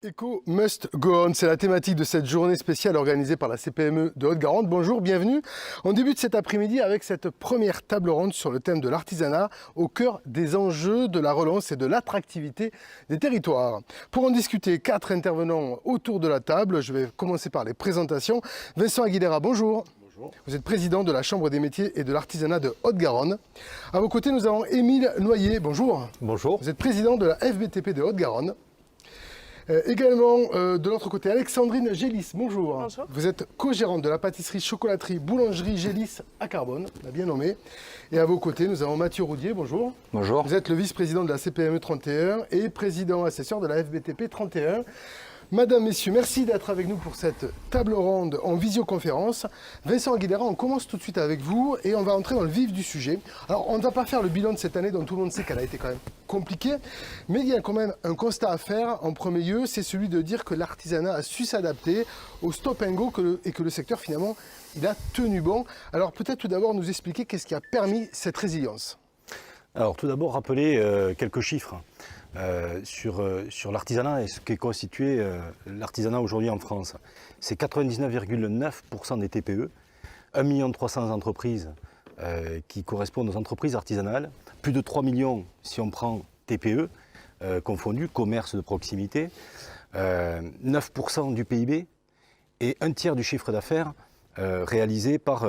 Eco Must Go On, c'est la thématique de cette journée spéciale organisée par la CPME de Haute-Garonne. Bonjour, bienvenue. On débute cet après-midi avec cette première table ronde sur le thème de l'artisanat au cœur des enjeux de la relance et de l'attractivité des territoires. Pour en discuter, 4 intervenants autour de la table. Je vais commencer par les présentations. Vincent Aguilera, bonjour. Bonjour. Vous êtes président de la Chambre des métiers et de l'artisanat de Haute-Garonne. À vos côtés, nous avons Émile Noyer, bonjour. Bonjour. Vous êtes président de la FBTP de Haute-Garonne. Également, de l'autre côté, Alexandrine Gélis, bonjour. Bonjour. Vous êtes co-gérante de la pâtisserie, chocolaterie, boulangerie Gélis à Carbone, on l'a bien nommé. Et à vos côtés, nous avons Mathieu Roudier, bonjour. Bonjour. Vous êtes le vice-président de la CPME 31 et président assesseur de la FBTP 31. Madame, messieurs, merci d'être avec nous pour cette table ronde en visioconférence. Vincent Aguilera, on commence tout de suite avec vous et on va entrer dans le vif du sujet. Alors, on ne va pas faire le bilan de cette année dont tout le monde sait qu'elle a été quand même compliquée, mais il y a quand même un constat à faire en premier lieu, c'est celui de dire que l'artisanat a su s'adapter au stop and go et que le secteur finalement, il a tenu bon. Alors peut-être tout d'abord nous expliquer qu'est-ce qui a permis cette résilience. Alors tout d'abord rappeler quelques chiffres sur l'artisanat et ce qu'est constitué l'artisanat aujourd'hui en France. C'est 99,9% des TPE, 1 300 000 entreprises qui correspondent aux entreprises artisanales, plus de 3 millions si on prend TPE, confondus, commerce de proximité, 9% du PIB et un tiers du chiffre d'affaires réalisé par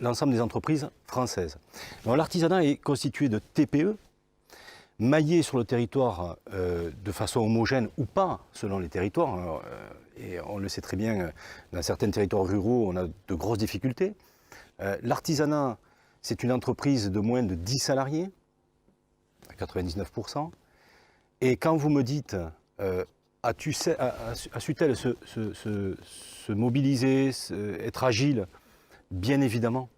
l'ensemble des entreprises françaises. L'artisanat est constitué de TPE, maillés sur le territoire de façon homogène ou pas, selon les territoires. Et on le sait très bien, dans certains territoires ruraux, on a de grosses difficultés. L'artisanat, c'est une entreprise de moins de 10 salariés, à 99%. Et quand vous me dites, a su-t-elle se mobiliser, être agile? Bien évidemment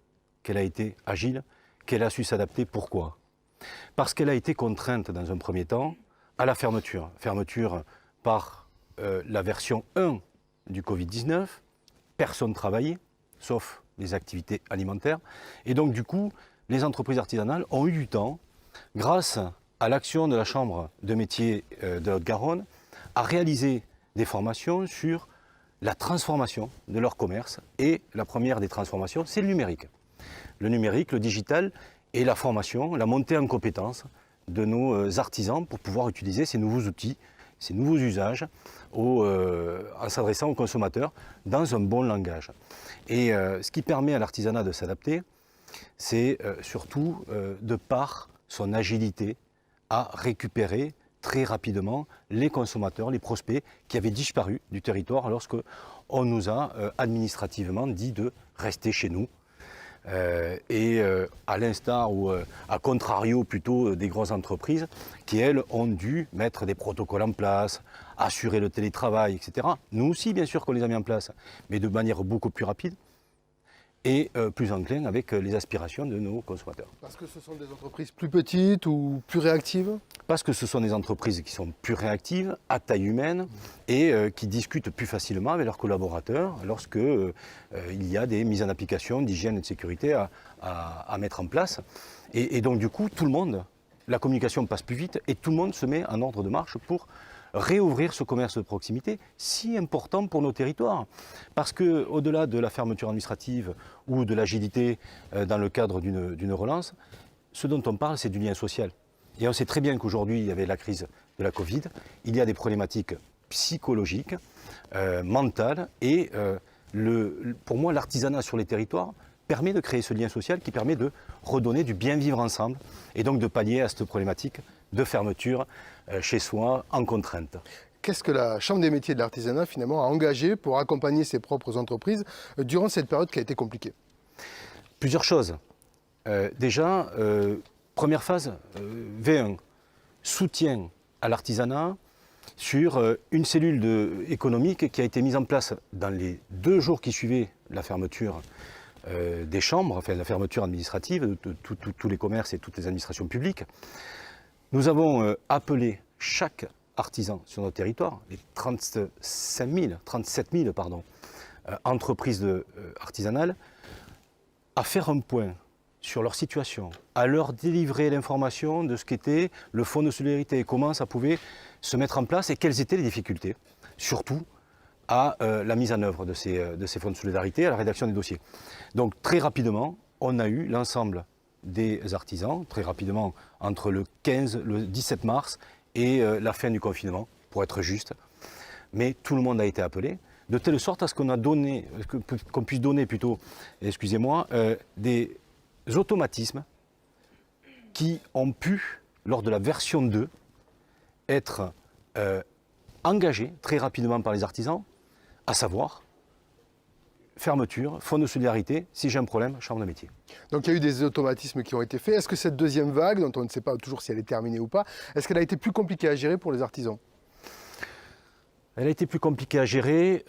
qu'elle a été agile, qu'elle a su s'adapter. Pourquoi? Parce qu'elle a été contrainte dans un premier temps à la fermeture. Fermeture par la version 1 du Covid-19, personne ne travaillait, sauf les activités alimentaires. Et donc du coup, les entreprises artisanales ont eu du temps, grâce à l'action de la Chambre de métiers de Haute-Garonne, à réaliser des formations sur la transformation de leur commerce. Et la première des transformations, c'est le numérique. Le numérique, le digital et la formation, la montée en compétences de nos artisans pour pouvoir utiliser ces nouveaux outils, ces nouveaux usages en s'adressant aux consommateurs dans un bon langage. Et ce qui permet à l'artisanat de s'adapter, c'est surtout de par son agilité à récupérer très rapidement les consommateurs, les prospects qui avaient disparu du territoire lorsqu'on nous a administrativement dit de rester chez nous. À l'instar ou à contrario plutôt des grosses entreprises qui, elles, ont dû mettre des protocoles en place, assurer le télétravail, etc. Nous aussi, bien sûr, qu'on les a mis en place, mais de manière beaucoup plus rapide et plus enclin avec les aspirations de nos consommateurs. Parce que ce sont des entreprises plus petites ou plus réactives? Parce que ce sont des entreprises qui sont plus réactives, à taille humaine, et qui discutent plus facilement avec leurs collaborateurs lorsqu'il y a des mises en application d'hygiène et de sécurité à mettre en place. Et donc du coup, tout le monde, la communication passe plus vite et tout le monde se met en ordre de marche pour réouvrir ce commerce de proximité si important pour nos territoires. Parce qu'au-delà de la fermeture administrative ou de l'agilité dans le cadre d'une relance, ce dont on parle, c'est du lien social. Et on sait très bien qu'aujourd'hui, il y avait la crise de la Covid, il y a des problématiques psychologiques, mentales, et pour moi, l'artisanat sur les territoires permet de créer ce lien social qui permet de redonner du bien vivre ensemble, et donc de pallier à cette problématique de fermeture chez soi en contrainte. Qu'est-ce que la Chambre des métiers de l'artisanat finalement a engagé pour accompagner ses propres entreprises durant cette période qui a été compliquée? Plusieurs choses. Déjà, première phase, V1, soutien à l'artisanat sur une cellule économique qui a été mise en place dans les 2 jours qui suivaient la fermeture des chambres, enfin la fermeture administrative de tous les commerces et toutes les administrations publiques. Nous avons appelé chaque artisan sur notre territoire, les 37 000 entreprises artisanales, à faire un point sur leur situation, à leur délivrer l'information de ce qu'était le fonds de solidarité, comment ça pouvait se mettre en place et quelles étaient les difficultés, surtout à la mise en œuvre de ces fonds de solidarité, à la rédaction des dossiers. Donc très rapidement, on a eu l'ensemble des artisans, très rapidement entre le 15, le 17 mars et la fin du confinement, pour être juste. Mais tout le monde a été appelé, de telle sorte à ce qu'on a donné, qu'on puisse donner plutôt, excusez-moi, des automatismes qui ont pu, lors de la version 2, être engagés très rapidement par les artisans, à savoir fermeture, fonds de solidarité, si j'ai un problème, chambre de métier. Donc il y a eu des automatismes qui ont été faits. Est-ce que cette deuxième vague, dont on ne sait pas toujours si elle est terminée ou pas, est-ce qu'elle a été plus compliquée à gérer pour les artisans ? Elle a été plus compliquée à gérer,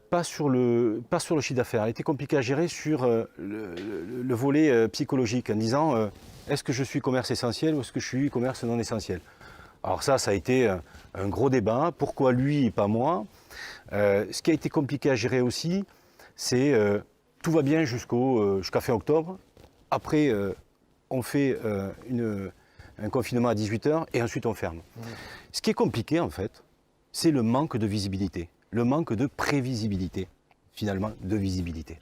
pas sur le chiffre d'affaires. Elle a été compliquée à gérer sur le volet psychologique, en disant est-ce que je suis commerce essentiel ou est-ce que je suis commerce non essentiel ? Alors ça a été un gros débat. Pourquoi lui et pas moi ? Ce qui a été compliqué à gérer aussi, c'est tout va bien jusqu'à fin octobre. Après, on fait un confinement à 18h et ensuite on ferme. Ce qui est compliqué en fait, c'est le manque de visibilité, le manque de prévisibilité, finalement, de visibilité.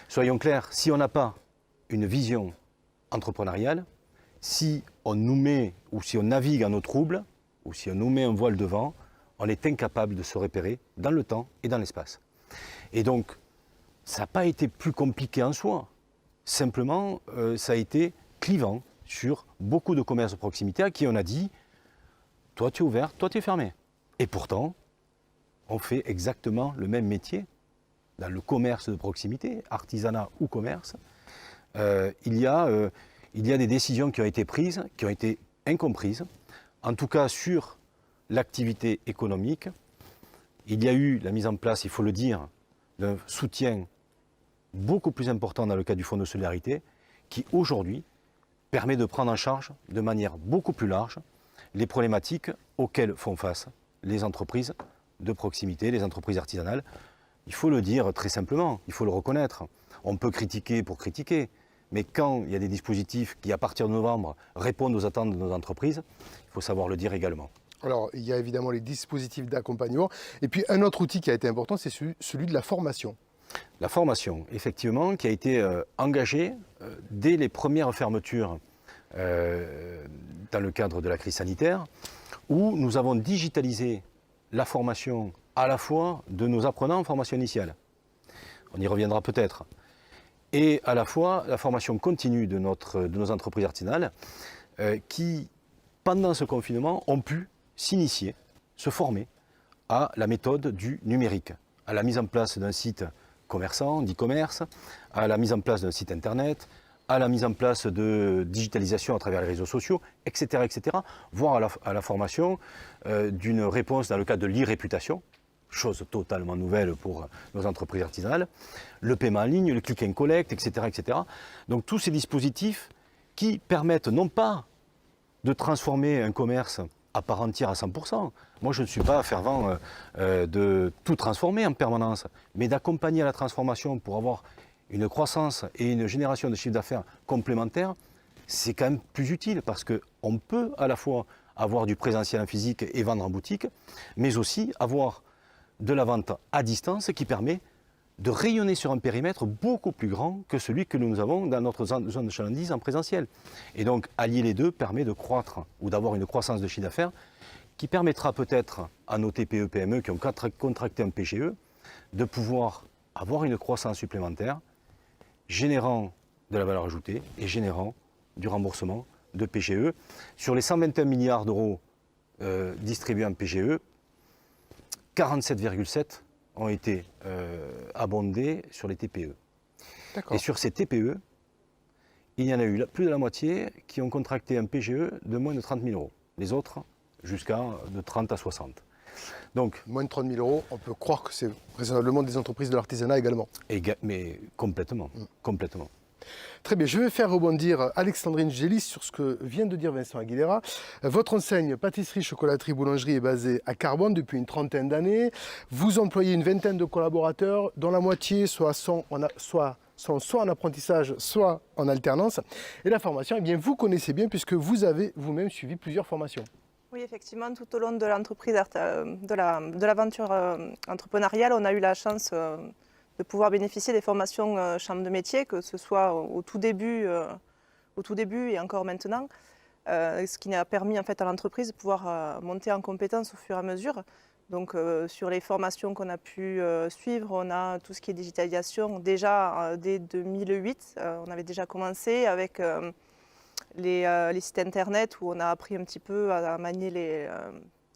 Soyons clairs, si on n'a pas une vision entrepreneuriale, si on nous met, ou si on navigue en eau trouble, ou si on nous met un voile devant, on est incapable de se repérer dans le temps et dans l'espace. Et donc, ça n'a pas été plus compliqué en soi. Simplement, ça a été clivant sur beaucoup de commerces de proximité à qui on a dit « toi tu es ouvert, toi tu es fermé ». Et pourtant, on fait exactement le même métier dans le commerce de proximité, artisanat ou commerce. Il y a des décisions qui ont été prises, qui ont été incomprises, en tout cas sur l'activité économique. Il y a eu la mise en place, il faut le dire, d'un soutien beaucoup plus important dans le cadre du Fonds de solidarité, qui aujourd'hui permet de prendre en charge de manière beaucoup plus large les problématiques auxquelles font face les entreprises de proximité, les entreprises artisanales. Il faut le dire très simplement, il faut le reconnaître. On peut critiquer pour critiquer, mais quand il y a des dispositifs qui, à partir de novembre, répondent aux attentes de nos entreprises, il faut savoir le dire également. Alors, il y a évidemment les dispositifs d'accompagnement. Et puis, un autre outil qui a été important, c'est celui de la formation. La formation, effectivement, qui a été engagée dès les premières fermetures dans le cadre de la crise sanitaire, où nous avons digitalisé la formation à la fois de nos apprenants en formation initiale, on y reviendra peut-être, et à la fois la formation continue de nos entreprises artisanales qui, pendant ce confinement, ont pu s'initier, se former à la méthode du numérique, à la mise en place d'un site commerçant, d'e-commerce, à la mise en place d'un site internet, à la mise en place de digitalisation à travers les réseaux sociaux, etc., voire à la formation d'une réponse dans le cadre de l'e-réputation, chose totalement nouvelle pour nos entreprises artisanales, le paiement en ligne, le click and collect, etc. Donc tous ces dispositifs qui permettent non pas de transformer un commerce à part entière à 100%. Moi, je ne suis pas fervent de tout transformer en permanence, mais d'accompagner la transformation pour avoir une croissance et une génération de chiffre d'affaires complémentaires, c'est quand même plus utile parce qu'on peut à la fois avoir du présentiel en physique et vendre en boutique, mais aussi avoir de la vente à distance qui permet de rayonner sur un périmètre beaucoup plus grand que celui que nous avons dans notre zone de chalandise en présentiel. Et donc, allier les deux permet de croître ou d'avoir une croissance de chiffre d'affaires qui permettra peut-être à nos TPE-PME qui ont contracté un PGE de pouvoir avoir une croissance supplémentaire générant de la valeur ajoutée et générant du remboursement de PGE. Sur les 121 milliards d'euros distribués en PGE, 47,7 ont été abondés sur les TPE. Et sur ces TPE, il y en a eu plus de la moitié qui ont contracté un PGE de moins de 30 000 euros. Les autres, jusqu'à de 30 à 60. Donc, moins de 30 000 euros, on peut croire que c'est raisonnablement des entreprises de l'artisanat également. Mais complètement, complètement. Très bien, je vais faire rebondir Alexandrine Gélis sur ce que vient de dire Vincent Aguilera. Votre enseigne pâtisserie, chocolaterie, boulangerie est basée à Carbone depuis une trentaine d'années. Vous employez une vingtaine de collaborateurs, dont la moitié soit sont soit en apprentissage, soit en alternance. Et la formation, eh bien, vous connaissez bien puisque vous avez vous-même suivi plusieurs formations. Oui, effectivement, tout au long de l'entreprise, de l'aventure entrepreneuriale, on a eu la chance de pouvoir bénéficier des formations chambre de métier, que ce soit au tout début et encore maintenant, ce qui a permis en fait à l'entreprise de pouvoir monter en compétences au fur et à mesure. Donc sur les formations qu'on a pu suivre, on a tout ce qui est digitalisation. Déjà dès 2008, on avait déjà commencé avec les sites internet où on a appris un petit peu à manier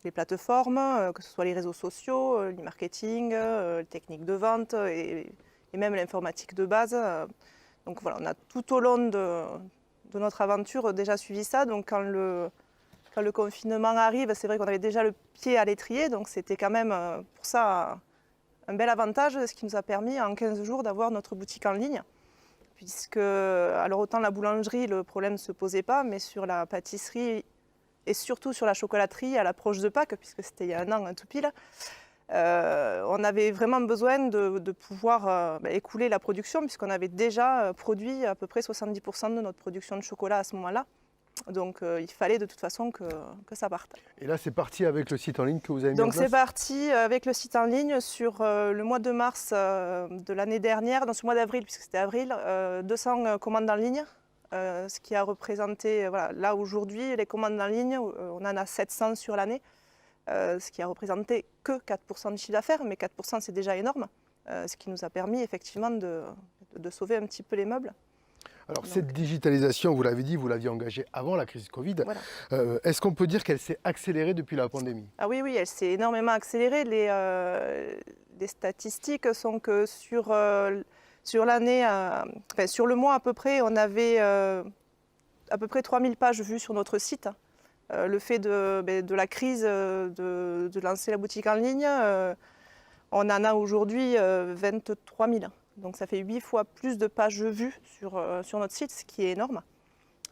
les plateformes, que ce soit les réseaux sociaux, l'e-marketing, les techniques de vente et même l'informatique de base. Donc voilà, on a tout au long de notre aventure déjà suivi ça. Donc quand le confinement arrive, c'est vrai qu'on avait déjà le pied à l'étrier, donc c'était quand même pour ça un bel avantage, ce qui nous a permis en 15 jours d'avoir notre boutique en ligne. Puisque, alors autant la boulangerie, le problème ne se posait pas, mais sur la pâtisserie et surtout sur la chocolaterie à l'approche de Pâques, puisque c'était il y a un an tout pile, on avait vraiment besoin de pouvoir écouler la production, puisqu'on avait déjà produit à peu près 70% de notre production de chocolat à ce moment-là. Donc il fallait de toute façon que ça parte. Et là, c'est parti avec le site en ligne que vous avez mis en Donc place. c'est parti avec le site en ligne sur le mois de mars de l'année dernière, dans ce mois d'avril, puisque c'était avril, 200 commandes en ligne, ce qui a représenté, voilà, là aujourd'hui, les commandes en ligne, on en a 700 sur l'année, ce qui a représenté que 4% de chiffre d'affaires, mais 4% c'est déjà énorme, ce qui nous a permis effectivement de sauver un petit peu les meubles. Alors cette digitalisation, vous l'avez dit, vous l'aviez engagée avant la crise Covid. Voilà. Est-ce qu'on peut dire qu'elle s'est accélérée depuis la pandémie? Ah oui, elle s'est énormément accélérée. Les statistiques sont que sur l'année, sur le mois à peu près, on avait à peu près 3000 pages vues sur notre site. Le fait de la crise, de lancer la boutique en ligne, on en a aujourd'hui 23 000. Donc ça fait 8 fois plus de pages vues sur notre site, ce qui est énorme.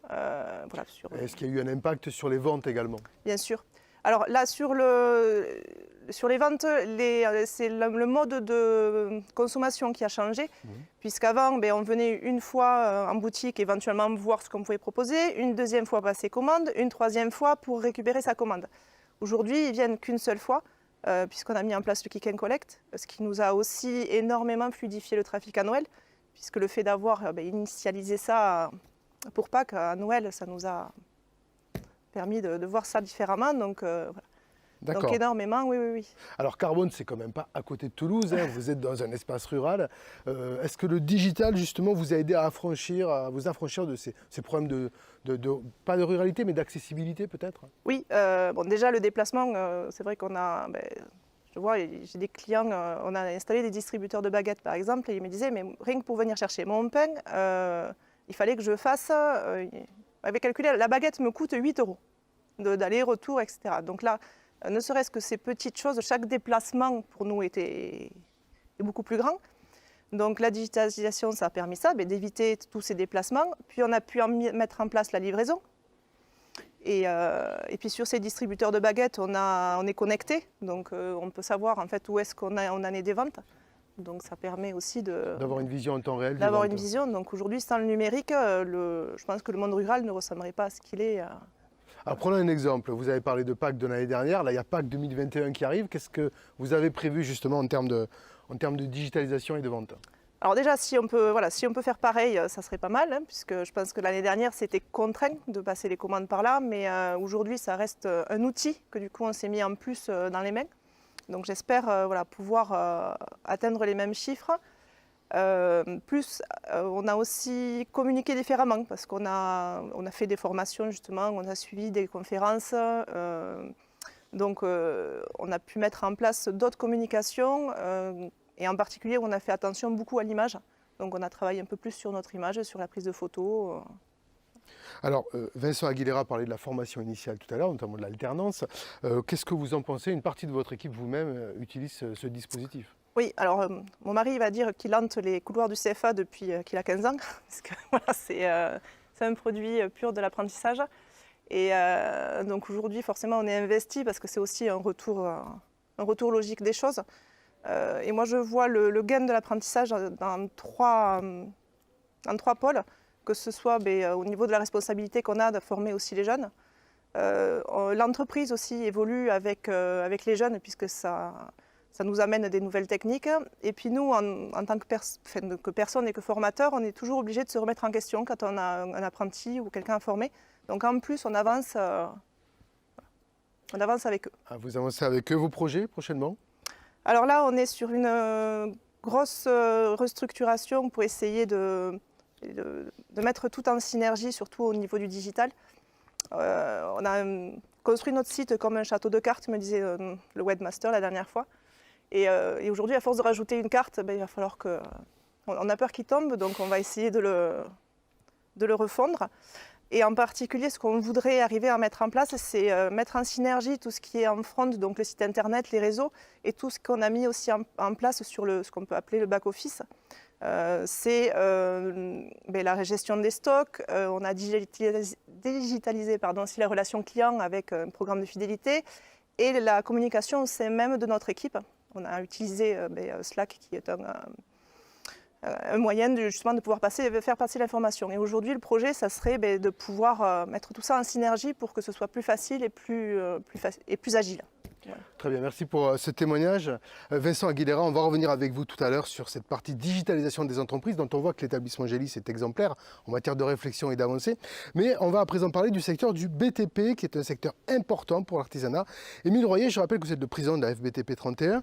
Voilà, Est-ce qu'il y a eu un impact sur les ventes également? Bien sûr. Alors là, sur les ventes, c'est le mode de consommation qui a changé, puisqu'avant, on venait une fois en boutique éventuellement voir ce qu'on pouvait proposer, une deuxième fois passer commande, une troisième fois pour récupérer sa commande. Aujourd'hui, ils viennent qu'une seule fois, puisqu'on a mis en place le Click and Collect, ce qui nous a aussi énormément fluidifié le trafic à Noël, puisque le fait d'avoir initialisé ça pour Pâques à Noël, ça nous a permis de voir ça différemment. Donc, voilà. Donc énormément, oui. Alors Carbone, c'est quand même pas à côté de Toulouse, hein, vous êtes dans un espace rural. Est-ce que le digital, justement, vous a aidé à vous affranchir de ces problèmes pas de ruralité, mais d'accessibilité peut-être? Oui, déjà le déplacement, c'est vrai qu'on a, je vois, j'ai des clients, on a installé des distributeurs de baguettes par exemple, et ils me disaient, mais rien que pour venir chercher mon pain, il fallait que je fasse, avec calculé, la baguette me coûte 8 € d'aller-retour, etc. Donc là, ne serait-ce que ces petites choses, chaque déplacement pour nous est beaucoup plus grand. Donc la digitalisation, ça a permis ça, d'éviter tous ces déplacements. Puis on a pu mettre en place la livraison. Et puis sur ces distributeurs de baguettes, on est connecté, donc on peut savoir en fait où est-ce qu'on en est des ventes. Donc ça permet aussi d'avoir une vision en temps réel. D'avoir une vision. Donc aujourd'hui, sans le numérique, je pense que le monde rural ne ressemblerait pas à ce qu'il est. Alors prenons un exemple, vous avez parlé de Pâques de l'année dernière, là il y a Pâques 2021 qui arrive, qu'est-ce que vous avez prévu justement en termes de digitalisation et de vente? Alors déjà, si on peut faire pareil, ça serait pas mal, hein, puisque je pense que l'année dernière c'était contraint de passer les commandes par là, mais aujourd'hui ça reste un outil que du coup on s'est mis en plus dans les mains. Donc j'espère pouvoir atteindre les mêmes chiffres. On a aussi communiqué différemment parce qu'on a fait des formations justement, on a suivi des conférences, donc on a pu mettre en place d'autres communications et en particulier on a fait attention beaucoup à l'image, donc on a travaillé un peu plus sur notre image, sur la prise de photos. Alors, Vincent Aguilera parlait de la formation initiale tout à l'heure, notamment de l'alternance. Qu'est-ce que vous en pensez? Une partie de votre équipe vous-même utilise ce dispositif? Oui, alors mon mari va dire qu'il hante les couloirs du CFA depuis qu'il a 15 ans, parce que voilà, c'est un produit pur de l'apprentissage. Et donc aujourd'hui, forcément, on est investi parce que c'est aussi un retour logique des choses. Et moi, je vois le gain de l'apprentissage dans en 3 pôles, que ce soit au niveau de la responsabilité qu'on a de former aussi les jeunes. L'entreprise aussi évolue avec les jeunes puisque ça nous amène des nouvelles techniques. Et puis nous, en tant que personne et que formateur, on est toujours obligé de se remettre en question quand on a un apprenti ou quelqu'un à former. Donc en plus, on avance avec eux. Ah, vous avancez avec eux vos projets prochainement? Alors là, on est sur une grosse restructuration pour essayer de mettre tout en synergie, surtout au niveau du digital. On a construit notre site comme un château de cartes, me disait le webmaster la dernière fois. Et aujourd'hui, à force de rajouter une carte, il va falloir que... On a peur qu'il tombe, donc on va essayer de le refondre. Et en particulier, ce qu'on voudrait arriver à mettre en place, c'est mettre en synergie tout ce qui est en front, donc le site internet, les réseaux, et tout ce qu'on a mis aussi en place sur ce qu'on peut appeler le back-office. C'est la gestion des stocks, on a digitalisé aussi la relation client avec un programme de fidélité, et la communication au sein même de notre équipe. On a utilisé Slack, qui est un moyen justement de pouvoir faire passer l'information. Et aujourd'hui, le projet, ça serait de pouvoir mettre tout ça en synergie pour que ce soit plus facile et plus agile. Voilà. Très bien, merci pour ce témoignage. Vincent Aguilera, on va revenir avec vous tout à l'heure sur cette partie digitalisation des entreprises dont on voit que l'établissement Gélis est exemplaire en matière de réflexion et d'avancée. Mais on va à présent parler du secteur du BTP, qui est un secteur important pour l'artisanat. Émile Royer, je rappelle que vous êtes le président de la FBTP 31.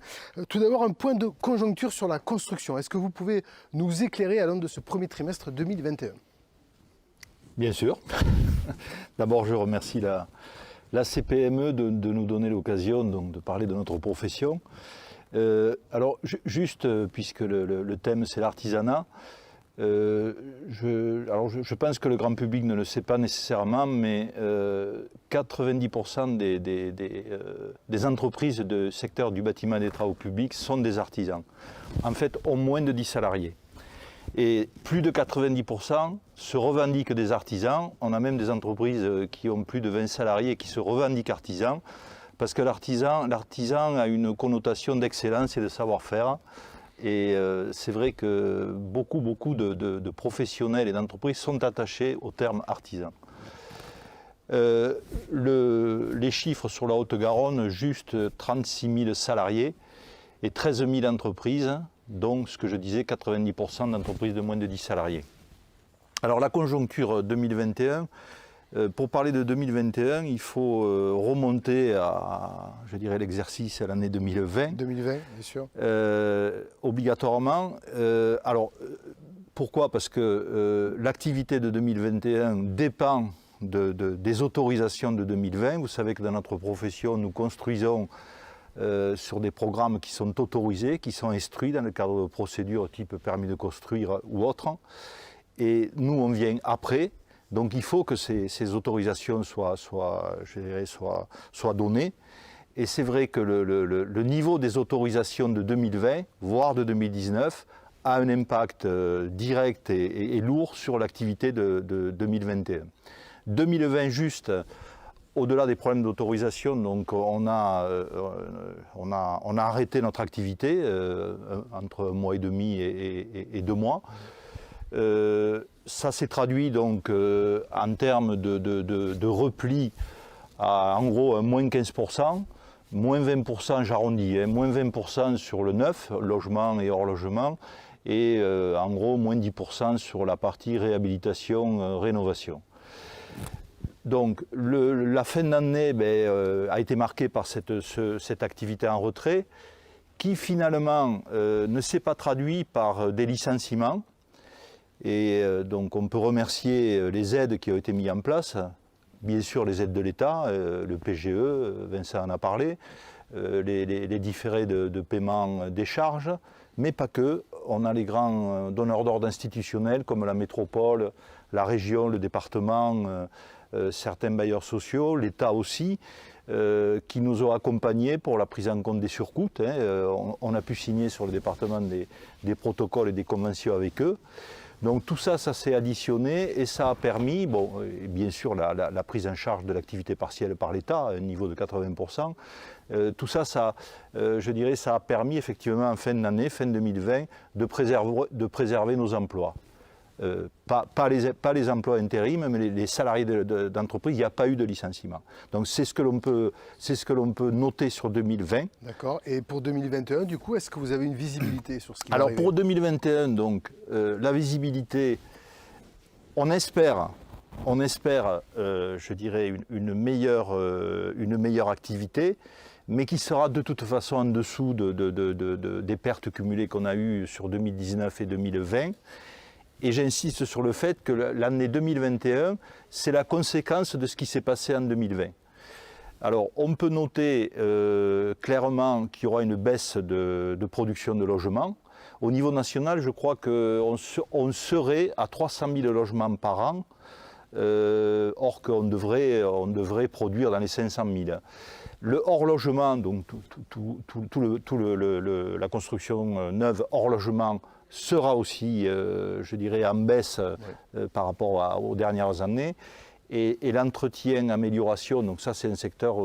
Tout d'abord, un point de conjoncture sur la construction. Est-ce que vous pouvez nous éclairer à l'aune de ce premier trimestre 2021? Bien sûr. D'abord, je remercie la CPME de nous donner l'occasion de parler de notre profession. Alors, juste, puisque le thème c'est l'artisanat, je pense que le grand public ne le sait pas nécessairement, mais 90% des entreprises du secteur du bâtiment et des travaux publics sont des artisans. En fait, ont moins de 10 salariés. Et plus de 90% se revendiquent des artisans. On a même des entreprises qui ont plus de 20 salariés et qui se revendiquent artisans, parce que l'artisan a une connotation d'excellence et de savoir-faire. Et c'est vrai que beaucoup de professionnels et d'entreprises sont attachés au terme artisan. Les chiffres sur la Haute-Garonne, juste 36 000 salariés et 13 000 entreprises, donc ce que je disais, 90% d'entreprises de moins de 10 salariés. Alors la conjoncture 2021, pour parler de 2021, il faut remonter à, je dirais, l'exercice à l'année 2020. 2020, bien sûr. Obligatoirement. Alors, pourquoi? Parce que l'activité de 2021 dépend des autorisations de 2020. Vous savez que dans notre profession, nous construisons sur des programmes qui sont autorisés, qui sont instruits dans le cadre de procédures type permis de construire ou autre. Et nous, on vient après. Donc il faut que ces autorisations soient données. Et c'est vrai que le niveau des autorisations de 2020, voire de 2019, a un impact direct et lourd sur l'activité de 2021. 2020 juste, au-delà des problèmes d'autorisation, donc on a arrêté notre activité entre 1 mois et demi et 2 mois. Ça s'est traduit donc en termes de repli à en gros moins 15%, moins 20%, j'arrondis, moins 20% sur le neuf, logement et hors logement, et en gros moins 10% sur la partie réhabilitation, rénovation. Donc la fin d'année a été marquée par cette activité en retrait qui finalement ne s'est pas traduit par des licenciements. Et donc on peut remercier les aides qui ont été mises en place, bien sûr les aides de l'État, le PGE, Vincent en a parlé, les différés de paiement des charges, mais pas que. On a les grands donneurs d'ordre institutionnels comme la métropole, la région, le département, certains bailleurs sociaux, l'État aussi, qui nous ont accompagnés pour la prise en compte des surcoûts. On a pu signer sur le département des protocoles et des conventions avec eux. Donc tout ça, ça s'est additionné et ça a permis, bon, bien sûr la prise en charge de l'activité partielle par l'État, à un niveau de 80%. Tout ça, je dirais, ça a permis effectivement en fin d'année, fin 2020, de préserver nos emplois. pas les emplois intérim, mais les salariés d'entreprise, il n'y a pas eu de licenciement. Donc c'est ce que l'on peut noter sur 2020. D'accord. Et pour 2021, du coup, est-ce que vous avez une visibilité sur ce qui va Alors arriver? pour 2021, donc, la visibilité, on espère, je dirais, une meilleure activité, mais qui sera de toute façon en dessous des pertes cumulées qu'on a eues sur 2019 et 2020. Et j'insiste sur le fait que l'année 2021, c'est la conséquence de ce qui s'est passé en 2020. Alors, on peut noter clairement qu'il y aura une baisse de production de logements. Au niveau national, je crois qu'on serait à 300 000 logements par an, or qu'on devrait produire dans les 500 000. Le hors-logement, donc la construction neuve hors-logement, sera aussi, je dirais, en baisse par rapport aux dernières années. Et l'entretien, amélioration, donc ça c'est un secteur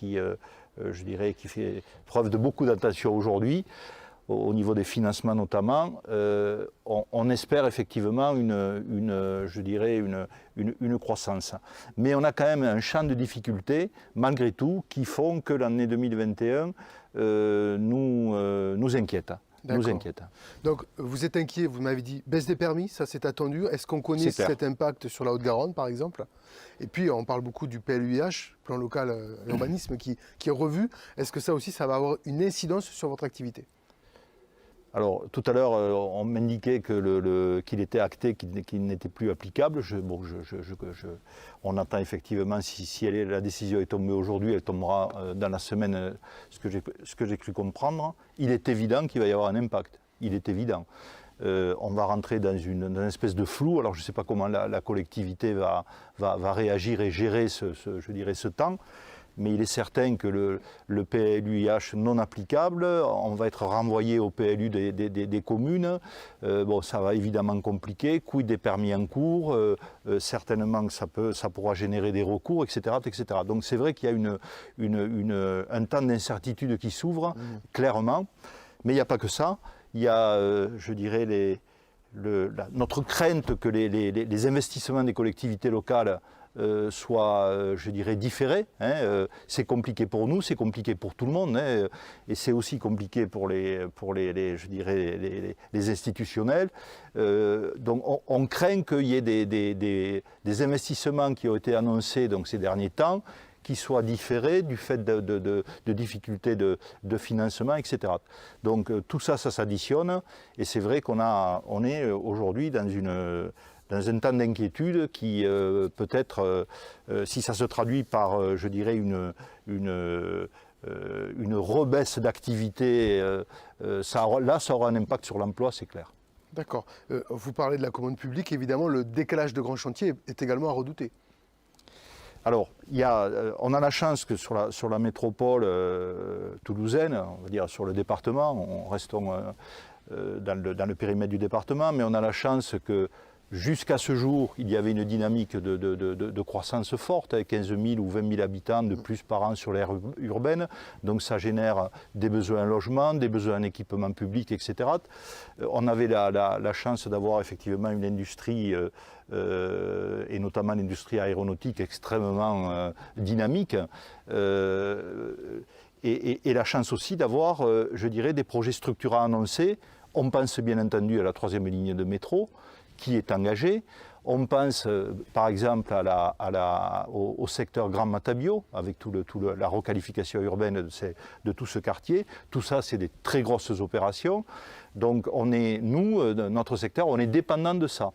je dirais, qui fait preuve de beaucoup d'attention aujourd'hui, au niveau des financements notamment. On espère effectivement je dirais une croissance. Mais on a quand même un champ de difficultés, malgré tout, qui font que l'année 2021 nous inquiète. Donc vous êtes inquiet, vous m'avez dit baisse des permis, ça c'est attendu. Est-ce qu'on connaît cet impact sur la Haute-Garonne par exemple? Et puis on parle beaucoup du PLUIH, plan local urbanisme, qui est revu. Est-ce que ça aussi ça va avoir une incidence sur votre activité? Alors tout à l'heure on m'indiquait qu'il était acté, qu'il n'était plus applicable. On attend effectivement, si la décision est tombée aujourd'hui, elle tombera dans la semaine, ce que j'ai cru comprendre. Il est évident qu'il va y avoir un impact, il est évident. On va rentrer dans une espèce de flou, alors je ne sais pas comment la collectivité va réagir et gérer je dirais ce temps. Mais il est certain que le PLUIH non applicable, on va être renvoyé au PLU des communes. Bon, ça va évidemment compliquer. Quid des permis en cours, certainement que ça pourra générer des recours, etc. etc. Donc c'est vrai qu'il y a un temps d'incertitude qui s'ouvre, clairement. Mais il n'y a pas que ça. Il y a, je dirais, notre crainte que les investissements des collectivités locales soit, je dirais, différé. C'est compliqué pour nous, c'est compliqué pour tout le monde, et c'est aussi compliqué pour les institutionnels. Donc on craint qu'il y ait des investissements qui ont été annoncés donc, ces derniers temps, qui soient différés du fait de difficultés de financement, etc. Donc tout ça, ça s'additionne, et c'est vrai qu'on est aujourd'hui dans un temps d'inquiétude qui peut-être, si ça se traduit par, je dirais, une rebaisse d'activité, ça aura un impact sur l'emploi, c'est clair. D'accord. Vous parlez de la commande publique, évidemment, le décalage de grands chantiers est également à redouter. Alors, on a la chance que sur la métropole toulousaine, on va dire sur le département, restons dans le périmètre du département, mais on a la chance que jusqu'à ce jour, il y avait une dynamique de croissance forte, avec 15 000 ou 20 000 habitants de plus par an sur l'aire urbaine. Donc ça génère des besoins en logement, des besoins en équipement public, etc. On avait la chance d'avoir effectivement une industrie, et notamment l'industrie aéronautique, extrêmement dynamique. Et la chance aussi d'avoir, je dirais, des projets structurants annoncés. On pense bien entendu à la 3e ligne de métro, qui est engagé. On pense par exemple au secteur Grand Matabio, avec la requalification urbaine de tout ce quartier. Tout ça, c'est des très grosses opérations. Donc notre secteur, on est dépendant de ça.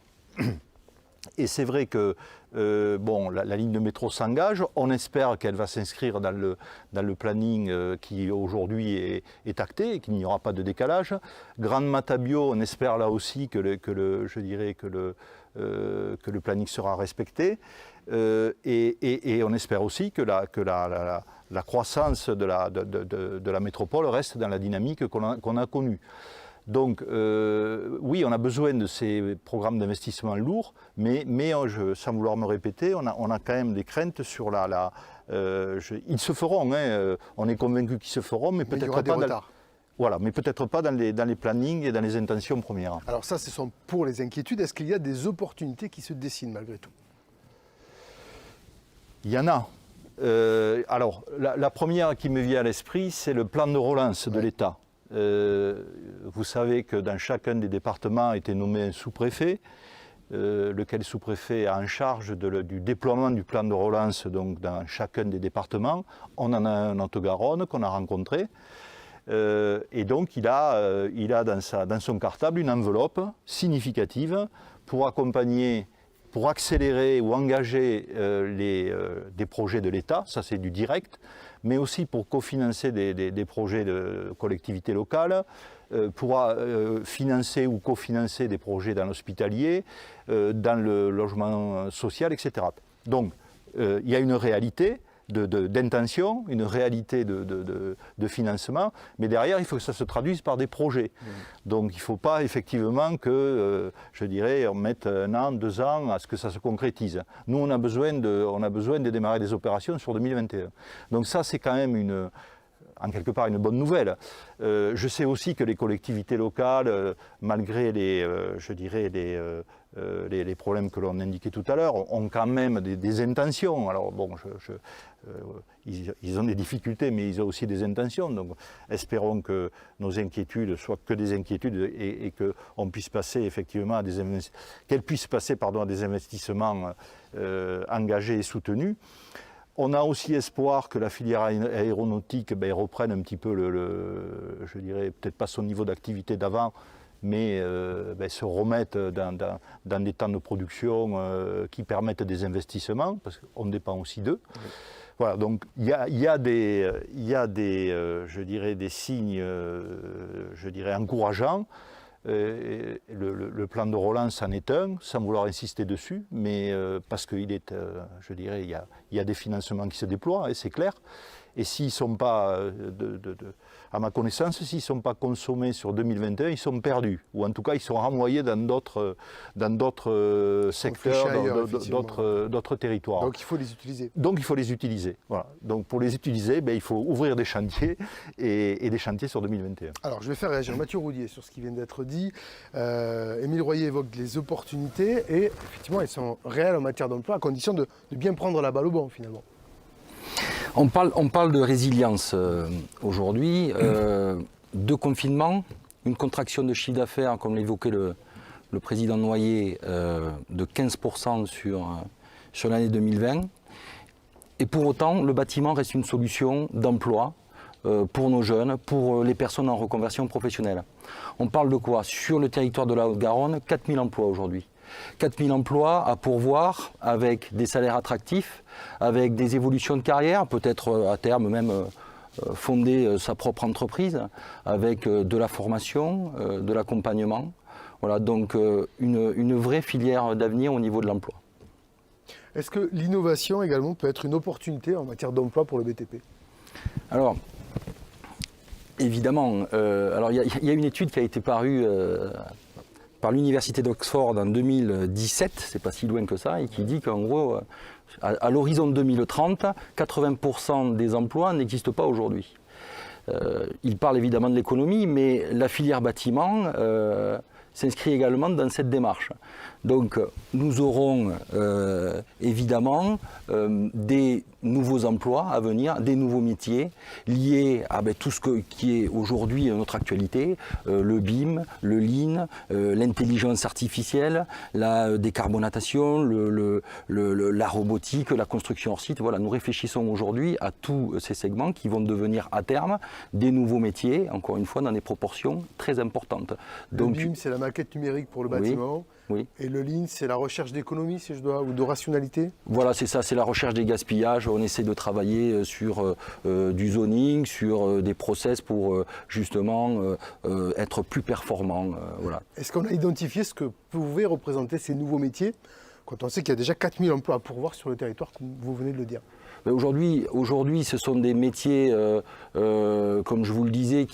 Et c'est vrai que la ligne de métro s'engage. On espère qu'elle va s'inscrire dans le planning qui aujourd'hui est acté et qu'il n'y aura pas de décalage. Grande Matabio, on espère là aussi que le planning sera respecté. Et on espère aussi que la croissance de la métropole reste dans la dynamique qu'on a connue. Donc oui, on a besoin de ces programmes d'investissement lourds, mais sans vouloir me répéter, on a quand même des craintes sur ils se feront, on est convaincu qu'ils se feront, mais peut-être pas. Voilà, mais peut-être pas dans les plannings et dans les intentions premières. Alors ça, ce sont pour les inquiétudes. Est-ce qu'il y a des opportunités qui se dessinent malgré tout? Il y en a. Alors, la première qui me vient à l'esprit, c'est le plan de relance de l'État. Vous savez que dans chacun des départements a été nommé un sous-préfet, lequel sous-préfet a en charge du déploiement du plan de relance donc, dans chacun des départements. On en a un en Haute-Garonne qu'on a rencontré. Et donc il a dans son cartable une enveloppe significative pour accompagner, pour accélérer ou engager des projets de l'État, ça c'est du direct, mais aussi pour cofinancer des projets de collectivités locales, pour financer ou cofinancer des projets dans l'hospitalier, dans le logement social, etc. Donc il y a une réalité d'intention, une réalité de financement, mais derrière, il faut que ça se traduise par des projets. Donc il ne faut pas effectivement que, je dirais, on mette 1 an, 2 ans à ce que ça se concrétise. Nous, on a besoin de démarrer des opérations sur 2021. Donc ça, c'est quand même en quelque part une bonne nouvelle. Je sais aussi que les collectivités locales, malgré les problèmes que l'on indiquait tout à l'heure, ont quand même des intentions. Alors bon, ils ont des difficultés, mais ils ont aussi des intentions. Donc espérons que nos inquiétudes soient que des inquiétudes et qu'on puisse passer effectivement qu'elles puissent passer à des investissements engagés et soutenus. On a aussi espoir que la filière aéronautique reprenne un petit peu je dirais, peut-être pas son niveau d'activité d'avant, mais se remette dans des temps de production qui permettent des investissements, parce qu'on dépend aussi d'eux. Oui. Voilà, donc il y a des signes, encourageants. Le plan de relance en est un, sans vouloir insister dessus, mais parce qu'il est, il y a des financements qui se déploient, et c'est clair. Et s'ils ne sont pas, à ma connaissance, s'ils ne sont pas consommés sur 2021, ils sont perdus. Ou en tout cas, ils sont renvoyés dans d'autres secteurs, d'autres territoires. Donc il faut les utiliser. Donc il faut les utiliser. Voilà. Donc pour les utiliser, il faut ouvrir des chantiers et des chantiers sur 2021. Alors je vais faire réagir Mathieu Roudier sur ce qui vient d'être dit. Émile Royer évoque les opportunités et effectivement elles sont réelles en matière d'emploi à condition de bien prendre la balle au bon finalement. On parle de résilience aujourd'hui, de confinement, une contraction de chiffre d'affaires, comme l'évoquait le président Noyer, de 15% sur l'année 2020. Et pour autant, le bâtiment reste une solution d'emploi pour nos jeunes, pour les personnes en reconversion professionnelle. On parle de quoi? Sur le territoire de la Haute-Garonne, 4000 emplois aujourd'hui. 4000 emplois à pourvoir avec des salaires attractifs, avec des évolutions de carrière, peut-être à terme même fonder sa propre entreprise, avec de la formation, de l'accompagnement. Voilà, donc une vraie filière d'avenir au niveau de l'emploi. Est-ce que l'innovation également peut être une opportunité en matière d'emploi pour le BTP? Alors, évidemment. Il y a une étude qui a été parue par l'Université d'Oxford en 2017, c'est pas si loin que ça, et qui dit qu'en gros, à l'horizon 2030, 80% des emplois n'existent pas aujourd'hui. Il parle évidemment de l'économie, mais la filière bâtiment s'inscrit également dans cette démarche. Donc nous aurons évidemment des nouveaux emplois à venir, des nouveaux métiers liés à tout ce qui est aujourd'hui notre actualité, le BIM, le Lean, l'intelligence artificielle, la décarbonatation, la robotique, la construction hors site. Voilà, nous réfléchissons aujourd'hui à tous ces segments qui vont devenir à terme des nouveaux métiers, encore une fois dans des proportions très importantes. Donc, le BIM, c'est la maquette numérique pour le bâtiment. Oui. Et le Lean, c'est la recherche d'économie, si je dois, ou de rationalité? Voilà, c'est ça, c'est la recherche des gaspillages. On essaie de travailler sur du zoning, sur des process pour justement être plus performant. Voilà. Est-ce qu'on a identifié ce que pouvaient représenter ces nouveaux métiers quand on sait qu'il y a déjà 4000 emplois à pourvoir sur le territoire, comme vous venez de le dire? Aujourd'hui, ce sont des métiers, comme je vous le disais,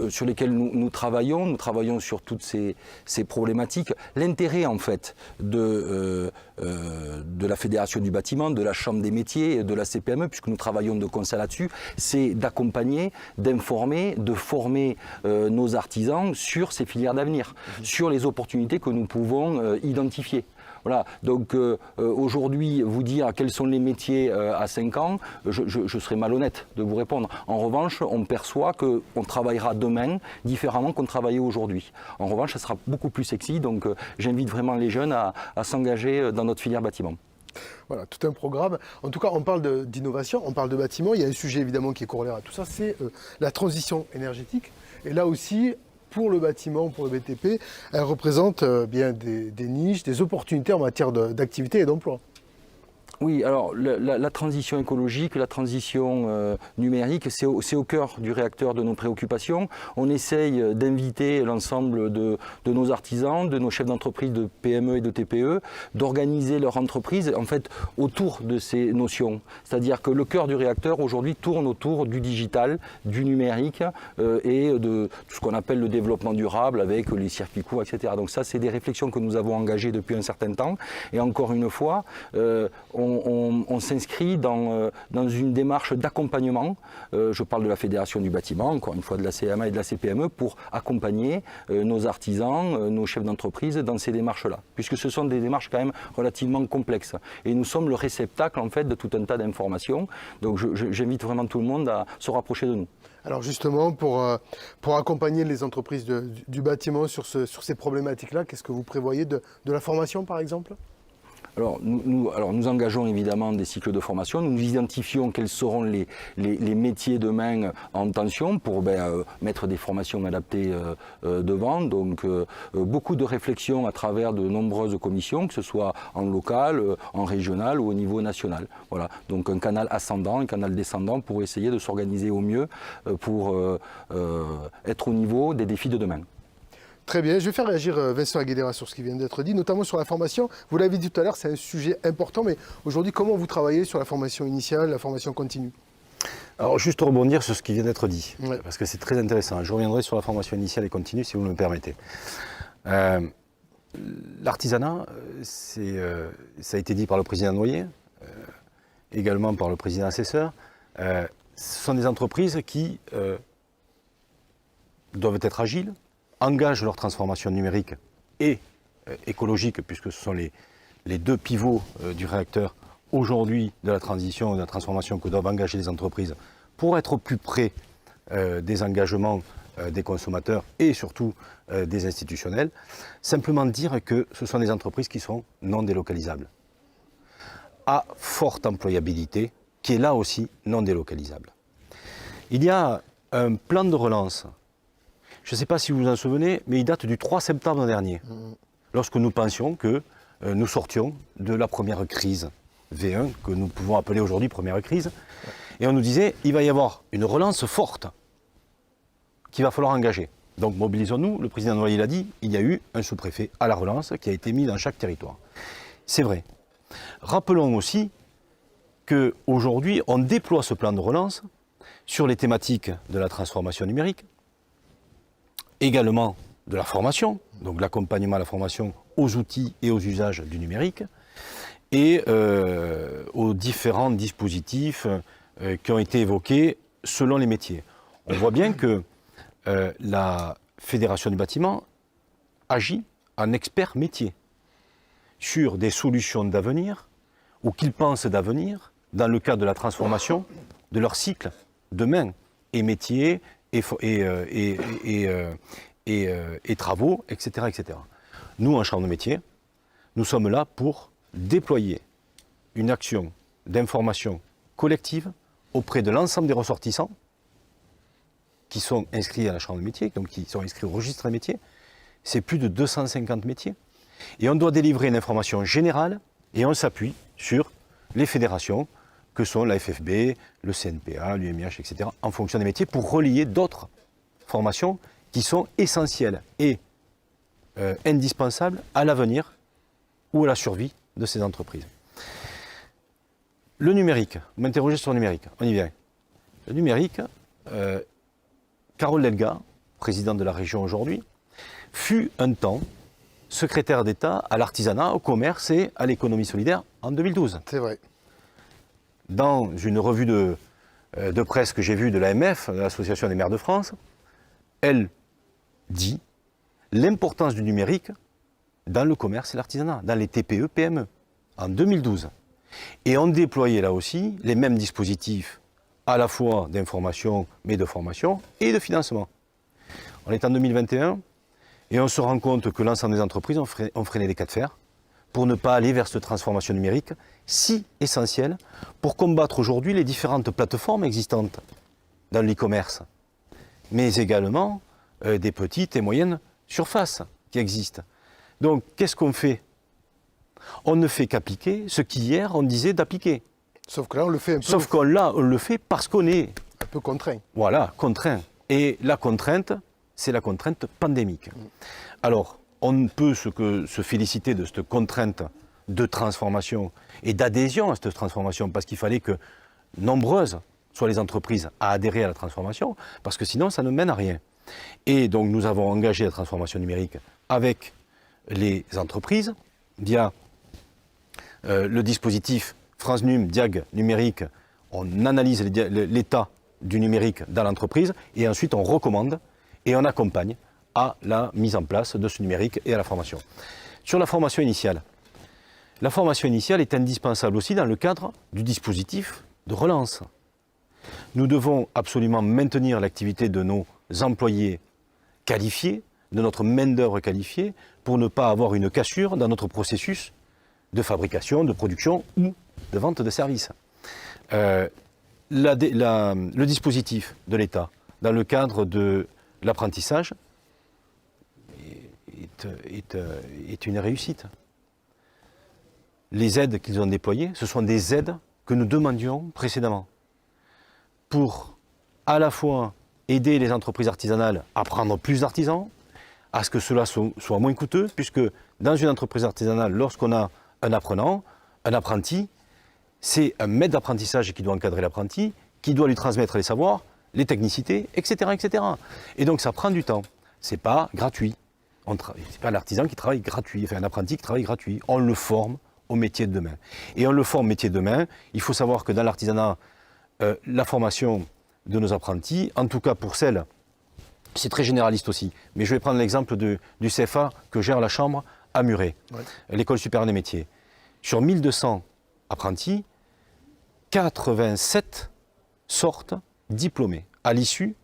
sur lesquels nous travaillons. Nous travaillons sur toutes ces problématiques. L'intérêt, en fait, de la Fédération du bâtiment, de la Chambre des métiers, de la CPME, puisque nous travaillons de concert là-dessus, c'est d'accompagner, d'informer, de former nos artisans sur ces filières d'avenir, sur les opportunités que nous pouvons identifier. Voilà, donc aujourd'hui, vous dire quels sont les métiers à 5 ans, je serais malhonnête de vous répondre. En revanche, on perçoit qu'on travaillera demain différemment qu'on travaillait aujourd'hui. En revanche, ça sera beaucoup plus sexy, donc j'invite vraiment les jeunes à s'engager dans notre filière bâtiment. Voilà, tout un programme. En tout cas, on parle d'innovation, on parle de bâtiment. Il y a un sujet évidemment qui est corollaire à tout ça, c'est la transition énergétique. Et là aussi, pour le bâtiment, pour le BTP, elle représente bien des niches, des opportunités en matière d'activité et d'emploi. Oui, alors la transition écologique, la transition numérique, c'est au cœur du réacteur de nos préoccupations. On essaye d'inviter l'ensemble de nos artisans, de nos chefs d'entreprise de PME et de TPE, d'organiser leur entreprise en fait autour de ces notions. C'est-à-dire que le cœur du réacteur aujourd'hui tourne autour du digital, du numérique et de tout ce qu'on appelle le développement durable avec les circuits courts, etc. Donc ça, c'est des réflexions que nous avons engagées depuis un certain temps. Et encore une fois, on s'inscrit dans une démarche d'accompagnement. Je parle de la Fédération du bâtiment, encore une fois de la CMA et de la CPME, pour accompagner nos artisans, nos chefs d'entreprise dans ces démarches-là. Puisque ce sont des démarches quand même relativement complexes. Et nous sommes le réceptacle en fait de tout un tas d'informations. Donc j'invite vraiment tout le monde à se rapprocher de nous. Alors justement, pour accompagner les entreprises du bâtiment sur ces problématiques-là, qu'est-ce que vous prévoyez de la formation par exemple ? Alors nous engageons évidemment des cycles de formation, nous identifions quels seront les métiers demain en tension pour mettre des formations adaptées devant. Donc beaucoup de réflexions à travers de nombreuses commissions, que ce soit en local, en régional ou au niveau national. Voilà, donc un canal ascendant, un canal descendant pour essayer de s'organiser au mieux pour être au niveau des défis de demain. Très bien, je vais faire réagir Vincent Aguilera sur ce qui vient d'être dit, notamment sur la formation. Vous l'avez dit tout à l'heure, c'est un sujet important, mais aujourd'hui, comment vous travaillez sur la formation initiale, la formation continue ? Alors juste rebondir sur ce qui vient d'être dit, Ouais. parce que c'est très intéressant. Je reviendrai sur la formation initiale et continue, si vous me le permettez. L'artisanat, ça a été dit par le président Noyer, également par le président assesseur, ce sont des entreprises qui doivent être agiles, engagent leur transformation numérique et écologique, puisque ce sont les deux pivots du réacteur aujourd'hui de la transition et de la transformation que doivent engager les entreprises pour être au plus près des engagements des consommateurs et surtout des institutionnels. Simplement dire que ce sont des entreprises qui sont non délocalisables, à forte employabilité, qui est là aussi non délocalisable. Il y a un plan de relance. Je ne sais pas si vous vous en souvenez, mais il date du 3 septembre dernier, lorsque nous pensions que nous sortions de la première crise V1, que nous pouvons appeler aujourd'hui première crise, et on nous disait il va y avoir une relance forte qu'il va falloir engager. Donc mobilisons-nous, le président Noyer l'a dit, il y a eu un sous-préfet à la relance qui a été mis dans chaque territoire. C'est vrai. Rappelons aussi qu'aujourd'hui, on déploie ce plan de relance sur les thématiques de la transformation numérique, également de la formation, donc l'accompagnement à la formation aux outils et aux usages du numérique, et aux différents dispositifs qui ont été évoqués selon les métiers. On voit bien que la Fédération du bâtiment agit en expert métier sur des solutions d'avenir ou qu'ils pensent d'avenir dans le cadre de la transformation de leur cycle demain et métiers et travaux, etc., etc. Nous, en chambre de métier, nous sommes là pour déployer une action d'information collective auprès de l'ensemble des ressortissants qui sont inscrits à la chambre de métier, donc qui sont inscrits au registre des métiers. C'est plus de 250 métiers. Et on doit délivrer une information générale et on s'appuie sur les fédérations que sont la FFB, le CNPA, l'UMIH, etc., en fonction des métiers, pour relier d'autres formations qui sont essentielles et indispensables à l'avenir ou à la survie de ces entreprises. Le numérique, vous m'interrogez sur le numérique, on y vient. Le numérique, Carole Delga, présidente de la région aujourd'hui, fut un temps secrétaire d'État à l'artisanat, au commerce et à l'économie solidaire en 2012. C'est vrai. Dans une revue de presse que j'ai vue de l'AMF, l'Association des maires de France, elle dit l'importance du numérique dans le commerce et l'artisanat, dans les TPE, PME, en 2012. Et on déployait là aussi les mêmes dispositifs à la fois d'information, mais de formation et de financement. On est en 2021 et on se rend compte que l'ensemble des entreprises ont freiné les cas de fer pour ne pas aller vers cette transformation numérique si essentielle pour combattre aujourd'hui les différentes plateformes existantes dans l'e-commerce, mais également des petites et moyennes surfaces qui existent. Donc, qu'est-ce qu'on fait? On ne fait qu'appliquer ce qu'hier on disait d'appliquer. Sauf que là, on le fait un peu, Sauf qu'on là, on le fait parce qu'on est, un peu contraint. voilà, contraint. Et la contrainte, c'est la contrainte pandémique. Alors, on ne peut se féliciter de cette contrainte de transformation et d'adhésion à cette transformation, parce qu'il fallait que nombreuses soient les entreprises à adhérer à la transformation, parce que sinon, ça ne mène à rien. Et donc, nous avons engagé la transformation numérique avec les entreprises via le dispositif France Num, Diag numérique. On analyse l'état du numérique dans l'entreprise et ensuite on recommande et on accompagne à la mise en place de ce numérique et à la formation. Sur la formation initiale est indispensable aussi dans le cadre du dispositif de relance. Nous devons absolument maintenir l'activité de nos employés qualifiés, de notre main-d'œuvre qualifiée, pour ne pas avoir une cassure dans notre processus de fabrication, de production ou de vente de services. Le dispositif de l'État dans le cadre de l'apprentissage est une réussite. Les aides qu'ils ont déployées, ce sont des aides que nous demandions précédemment pour à la fois aider les entreprises artisanales à prendre plus d'artisans, à ce que cela soit moins coûteux, puisque dans une entreprise artisanale, lorsqu'on a un apprenant, un apprenti, c'est un maître d'apprentissage qui doit encadrer l'apprenti, qui doit lui transmettre les savoirs, les technicités, etc., etc. Et donc ça prend du temps. C'est pas gratuit. C'est pas l'artisan qui travaille gratuit, enfin un apprenti qui travaille gratuit. On le forme au métier de demain. Et on le forme au métier de demain. Il faut savoir que dans l'artisanat, la formation de nos apprentis, en tout cas pour celles, c'est très généraliste aussi, mais je vais prendre l'exemple du CFA que gère la Chambre à Muret, l'École supérieure des métiers. Sur 1200 apprentis, 87 sortent diplômés à l'issue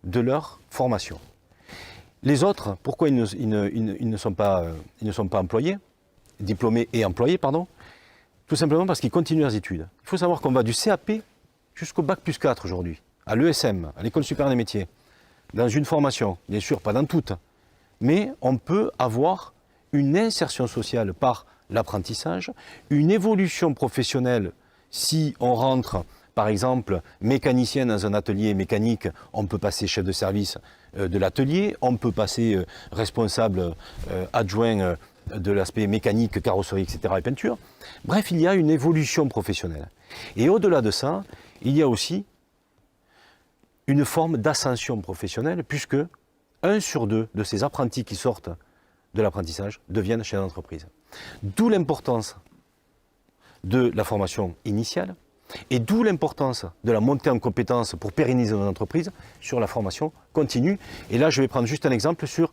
de leur formation. Les autres, pourquoi ils ne sont pas employés, diplômés et employés, pardon? Tout simplement parce qu'ils continuent leurs études. Il faut savoir qu'on va du CAP jusqu'au Bac plus 4 aujourd'hui, à l'ESM, à l'École supérieure des métiers, dans une formation, bien sûr, pas dans toutes, mais on peut avoir une insertion sociale par l'apprentissage, une évolution professionnelle si on rentre, par exemple, mécanicien dans un atelier mécanique, on peut passer chef de service de l'atelier, on peut passer responsable adjoint de l'aspect mécanique, carrosserie, etc. et peinture. Bref, il y a une évolution professionnelle. Et au-delà de ça, il y a aussi une forme d'ascension professionnelle, puisque 1 sur 2 de ces apprentis qui sortent de l'apprentissage deviennent chefs d'entreprise. D'où l'importance de la formation initiale et d'où l'importance de la montée en compétences pour pérenniser nos entreprises sur la formation continue. Et là, je vais prendre juste un exemple sur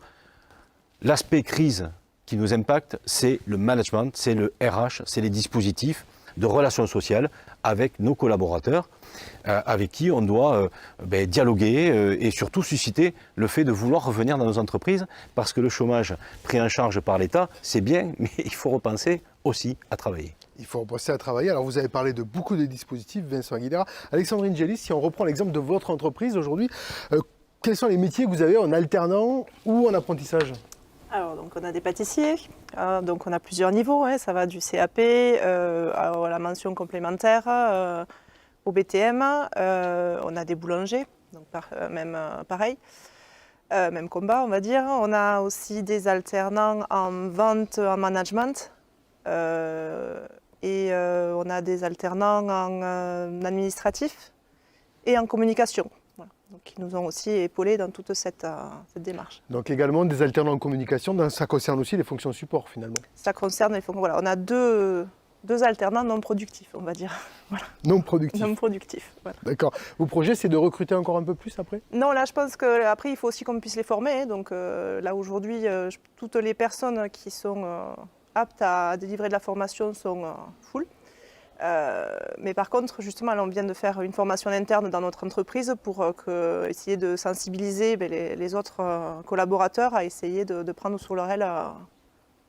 l'aspect crise qui nous impacte, c'est le management, c'est le RH, c'est les dispositifs de relations sociales avec nos collaborateurs, avec qui on doit dialoguer et surtout susciter le fait de vouloir revenir dans nos entreprises, parce que le chômage pris en charge par l'État, c'est bien, mais il faut repenser aussi à travailler. Il faut repenser à travailler. Alors vous avez parlé de beaucoup de dispositifs, Vincent Aguilera. Alexandrine Gélis, si on reprend l'exemple de votre entreprise aujourd'hui, quels sont les métiers que vous avez en alternant ou en apprentissage ? Alors, donc, on a des pâtissiers, donc on a plusieurs niveaux, ça va du CAP à la mention complémentaire, au BTM, on a des boulangers, donc pareil, même combat on va dire. On a aussi des alternants en vente, en management, On a des alternants en administratif et en communication. Voilà. Donc, qui nous ont aussi épaulés dans toute cette démarche. Donc également des alternants en communication, ça concerne aussi les fonctions support finalement. Ça concerne les fonctions. Voilà, on a deux alternants non productifs, on va dire. Voilà. Non productifs. Non productifs. Voilà. D'accord. Vos projets, c'est de recruter encore un peu plus après? Non, là, je pense qu'après, il faut aussi qu'on puisse les former. Donc là, aujourd'hui, toutes les personnes qui sont aptes à délivrer de la formation sont full. Mais par contre, justement, là, on vient de faire une formation interne dans notre entreprise pour essayer de sensibiliser les autres collaborateurs à essayer de prendre sous leur aile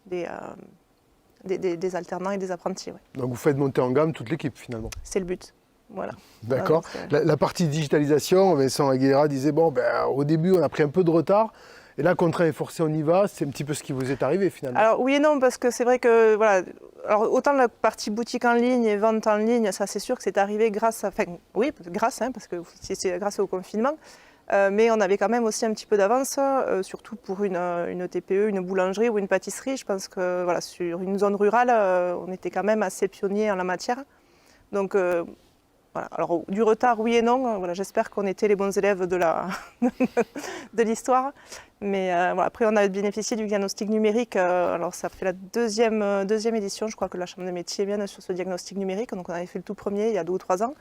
des alternants et des apprentis. Ouais. Donc vous faites monter en gamme toute l'équipe finalement. C'est le but. Voilà. D'accord. Voilà, la partie digitalisation, Vincent Aguilera disait, au début on a pris un peu de retard. Et là, contraint et forcé, on y va. C'est un petit peu ce qui vous est arrivé finalement. Alors oui et non, parce que c'est vrai que voilà. Alors autant la partie boutique en ligne et vente en ligne, ça c'est sûr que c'est arrivé grâce parce que c'est grâce au confinement. Mais on avait quand même aussi un petit peu d'avance, surtout pour une TPE, une boulangerie ou une pâtisserie. Je pense que voilà, sur une zone rurale, on était quand même assez pionniers en la matière. Donc voilà. Alors du retard, oui et non. Voilà, j'espère qu'on était les bons élèves de l'histoire. Mais voilà, après, on a bénéficié du diagnostic numérique. Alors ça fait la deuxième édition, je crois que la Chambre des métiers vient sur ce diagnostic numérique. Donc on avait fait le tout premier il y a 2 ou 3 ans,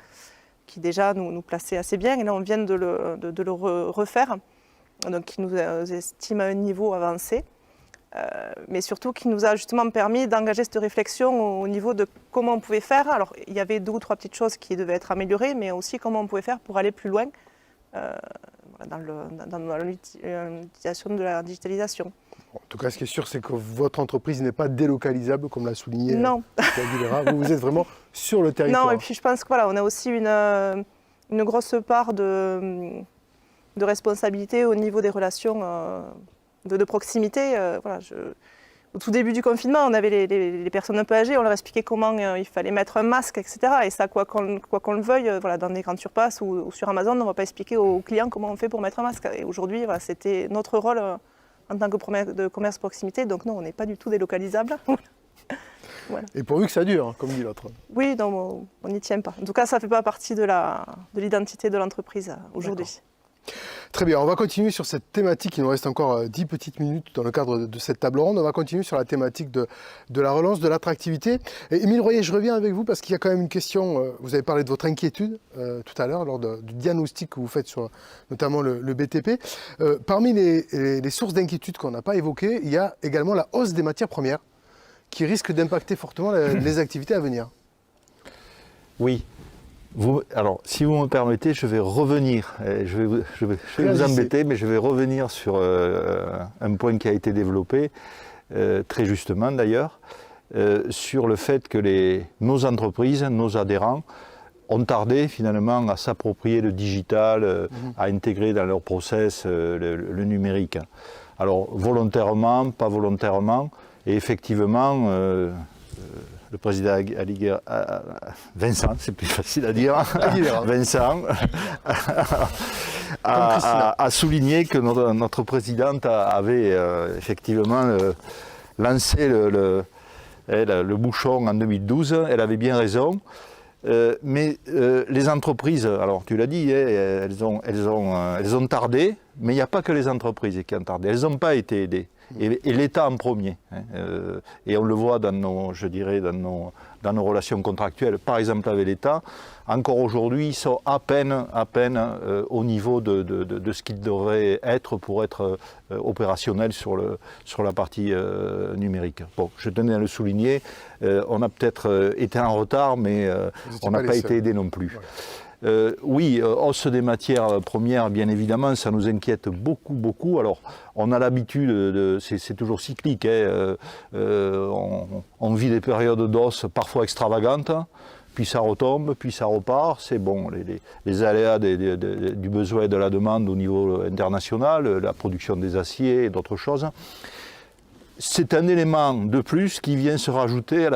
qui déjà nous plaçait assez bien. Et là, on vient de le refaire, donc qui nous estime à un niveau avancé. Mais surtout qui nous a justement permis d'engager cette réflexion au niveau de comment on pouvait faire. Alors il y avait 2 ou 3 petites choses qui devaient être améliorées, mais aussi comment on pouvait faire pour aller plus loin dans l'utilisation de la digitalisation. En tout cas, ce qui est sûr, c'est que votre entreprise n'est pas délocalisable, comme l'a souligné Aguilera. Vous êtes vraiment sur le territoire. Non, et puis je pense qu'on a aussi une grosse part de responsabilité au niveau des relations de proximité. Au tout début du confinement, on avait les personnes un peu âgées, on leur expliquait comment il fallait mettre un masque, etc. Et ça, quoi qu'on le veuille, dans des grandes surfaces ou sur Amazon, on ne va pas expliquer aux clients comment on fait pour mettre un masque. Et aujourd'hui, c'était notre rôle en tant que commerce proximité. Donc non, on n'est pas du tout délocalisable. Voilà. Et pourvu que ça dure, comme dit l'autre. Oui, non, on n'y tient pas. En tout cas, ça ne fait pas partie de l'identité de l'entreprise aujourd'hui. Très bien, on va continuer sur cette thématique. Il nous reste encore 10 petites minutes dans le cadre de cette table ronde. On va continuer sur la thématique de la relance, de l'attractivité. Émile Royer, je reviens avec vous parce qu'il y a quand même une question. Vous avez parlé de votre inquiétude tout à l'heure lors du diagnostic que vous faites sur notamment le BTP. Parmi les sources d'inquiétude qu'on n'a pas évoquées, il y a également la hausse des matières premières qui risque d'impacter fortement les activités à venir. Oui. Alors, si vous me permettez, je vais revenir, je vais vous embêter, mais je vais revenir sur un point qui a été développé, très justement d'ailleurs, sur le fait que nos entreprises, nos adhérents, ont tardé finalement à s'approprier le digital, à intégrer dans leur process le numérique. Alors, volontairement, pas volontairement, et effectivement, le président Vincent, c'est plus facile à dire, Vincent, a souligné que notre présidente avait effectivement lancé le bouchon en 2012. Elle avait bien raison. Mais les entreprises, alors tu l'as dit, elles ont tardé, mais il n'y a pas que les entreprises qui ont tardé. Elles n'ont pas été aidées. Et l'État en premier. Et on le voit dans nos relations contractuelles, par exemple avec l'État. Encore aujourd'hui, ils sont à peine au niveau de ce qu'ils devraient être pour être opérationnels sur la partie numérique. Bon, je tenais à le souligner. On a peut-être été en retard, mais on n'a pas été aidés non plus. Voilà. Oui, hausse des matières premières, bien évidemment, ça nous inquiète beaucoup. Alors, on a l'habitude, c'est toujours cyclique, on vit des périodes d'hausse parfois extravagantes, puis ça retombe, puis ça repart. C'est bon, les aléas du besoin et de la demande au niveau international, la production des aciers et d'autres choses. C'est un élément de plus qui vient se rajouter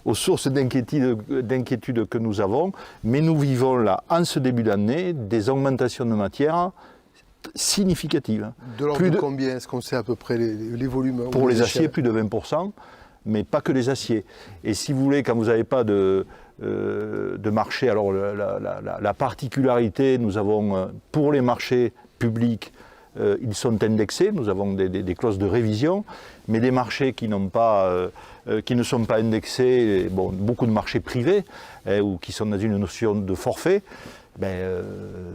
aux sources d'inquiétude que nous avons. Mais nous vivons là, en ce début d'année, des augmentations de matière significatives. De l'ordre de combien? Est-ce qu'on sait à peu près les volumes? Pour les aciers, plus de 20%. mais pas que les aciers. Et si vous voulez, quand vous n'avez pas de marché, alors la particularité, nous avons pour les marchés publics, ils sont indexés, nous avons des clauses de révision, mais les marchés qui ne sont pas indexés, bon, beaucoup de marchés privés, ou qui sont dans une notion de forfait,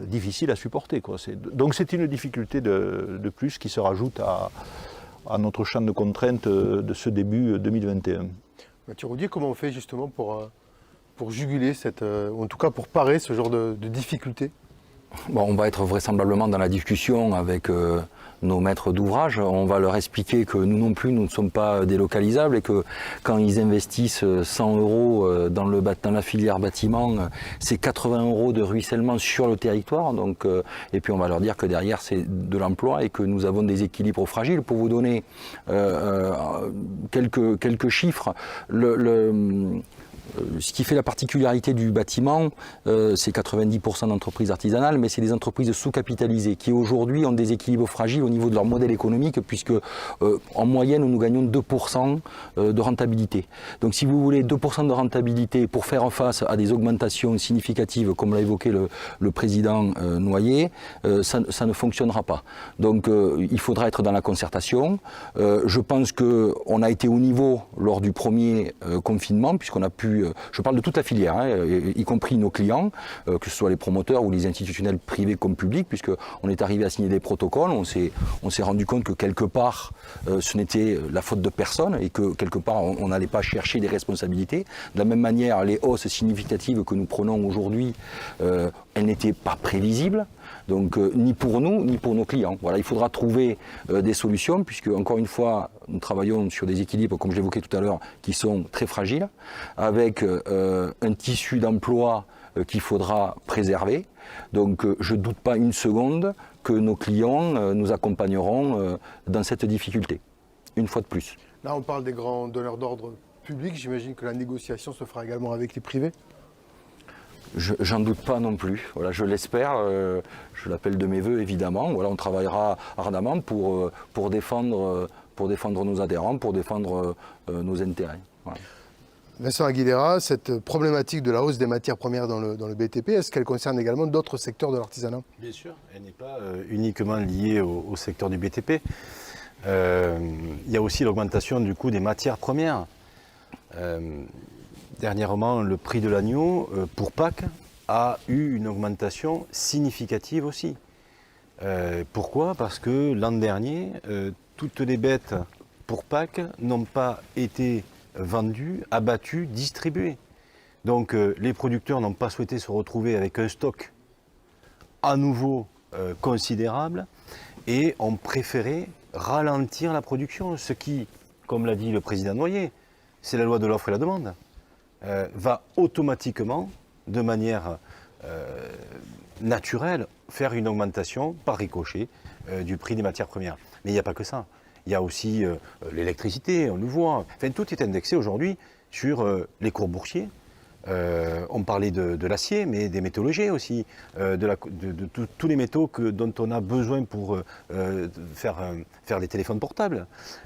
difficile à supporter, quoi. Donc c'est une difficulté de plus qui se rajoute à notre champ de contraintes de ce début 2021. Mathieu Roudier, comment on fait justement pour juguler en tout cas pour parer ce genre de difficultés? Bon, on va être vraisemblablement dans la discussion avec nos maîtres d'ouvrage. On va leur expliquer que nous non plus, nous ne sommes pas délocalisables et que quand ils investissent 100 € dans la filière bâtiment, c'est 80 € de ruissellement sur le territoire. Donc, et puis on va leur dire que derrière, c'est de l'emploi et que nous avons des équilibres fragiles. Pour vous donner quelques chiffres, ce qui fait la particularité du bâtiment, c'est 90% d'entreprises artisanales, mais c'est des entreprises sous-capitalisées qui aujourd'hui ont des équilibres fragiles au niveau de leur modèle économique, puisque en moyenne, nous gagnons 2% de rentabilité. Donc si vous voulez 2% de rentabilité pour faire face à des augmentations significatives, comme l'a évoqué le président Noyer, ça ne fonctionnera pas. Donc il faudra être dans la concertation. Je pense qu'on a été au niveau lors du premier confinement, puisqu'on a pu je parle de toute la filière, y compris nos clients, que ce soit les promoteurs ou les institutionnels privés comme publics, puisqu'on est arrivé à signer des protocoles, on s'est rendu compte que quelque part ce n'était la faute de personne et que quelque part on n'allait pas chercher des responsabilités. De la même manière, les hausses significatives que nous prenons aujourd'hui, elles n'étaient pas prévisibles. Donc ni pour nous, ni pour nos clients. Voilà, il faudra trouver des solutions, puisque encore une fois, nous travaillons sur des équilibres, comme je l'évoquais tout à l'heure, qui sont très fragiles, avec un tissu d'emploi qu'il faudra préserver. Donc je ne doute pas une seconde que nos clients nous accompagneront dans cette difficulté, une fois de plus. Là, on parle des grands donneurs d'ordre publics. J'imagine que la négociation se fera également avec les privés. J'en doute pas non plus. Voilà, je l'espère. Je l'appelle de mes voeux évidemment. Voilà, on travaillera ardemment pour défendre nos adhérents, pour défendre nos intérêts. Voilà. Vincent Aguilera, cette problématique de la hausse des matières premières dans le BTP, est-ce qu'elle concerne également d'autres secteurs de l'artisanat? Bien sûr, elle n'est pas uniquement liée au secteur du BTP. Il y a aussi l'augmentation du coût des matières premières. Dernièrement, le prix de l'agneau pour Pâques a eu une augmentation significative aussi. Pourquoi? Parce que l'an dernier, toutes les bêtes pour Pâques n'ont pas été vendues, abattues, distribuées. Donc les producteurs n'ont pas souhaité se retrouver avec un stock à nouveau considérable et ont préféré ralentir la production, ce qui, comme l'a dit le président Noyer, c'est la loi de l'offre et la demande. Va automatiquement, de manière naturelle, faire une augmentation par ricochet du prix des matières premières. Mais il n'y a pas que ça. Il y a aussi l'électricité, on le voit. Enfin, tout est indexé aujourd'hui sur les cours boursiers. On parlait de l'acier, mais des métaux légers aussi, de tous les métaux dont on a besoin pour faire des téléphones portables,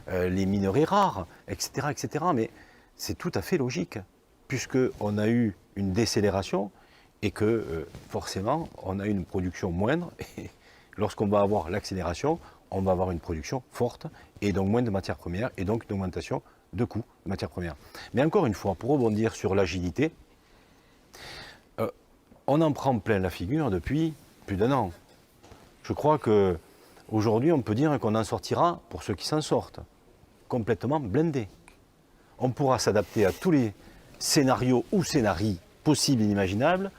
les minerais rares, etc., etc. Mais c'est tout à fait logique, puisqu'on a eu une décélération et que forcément on a eu une production moindre. Et lorsqu'on va avoir l'accélération, on va avoir une production forte et donc moins de matières premières et donc une augmentation de coûts de matières premières. Mais encore une fois, pour rebondir sur l'agilité, on en prend plein la figure depuis plus d'1 an. Je crois qu'aujourd'hui, on peut dire qu'on en sortira, pour ceux qui s'en sortent, complètement blindés. On pourra s'adapter à tous les scénarios ou scénarii possibles et inimaginables,